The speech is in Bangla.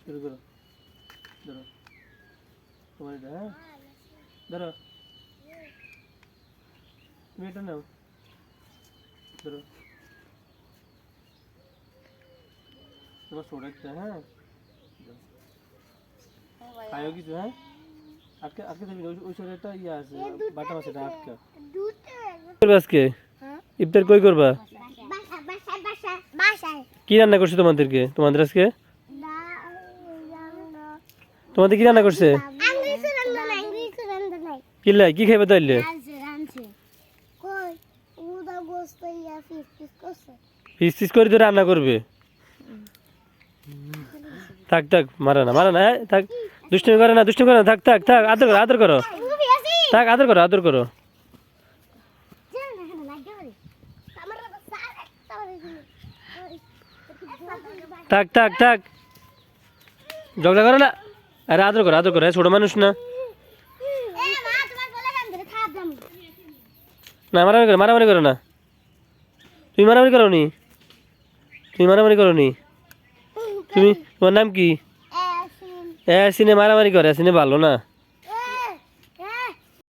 শুরু করো। ধরো তোমার এটা, হ্যাঁ ধরো, তুমি এটা নাও, ধরো তোমার ছোট একটা, হ্যাঁ খাইও কিছু, হ্যাঁ আটকে আটকে দেবি না, ওই সাইডে একটা ইয়ে আছে বাটা আছে, এটা আটকা করবে আজকে। ইফতার কই করবা? কি রান্না করছে তোমাদেরকে? তোমাদের আজকে তোমাদের কি রান্না করছে? কিল্লাই কি খাইবে তাইলে? পিস পিস করে তো রান্না করবে। থাক থাক, মারা না মারা না, থাক, দুষ্টুমি করে না, দুষ্টুমি করে না, থাক থাক থাক, আদর করো আদর করো, থাক আদর করো আদর করো। থাক থাক থাক, ঝগড়া করো না, আরে আদর করো, ছোট মানুষ না। না মারামারি করো না, তুমি মারামারি করো নি, তুমি মারামারি করো নি, তুমি, তোমার নাম কি? সিনে মারামারি করে, সিনে ভালো না।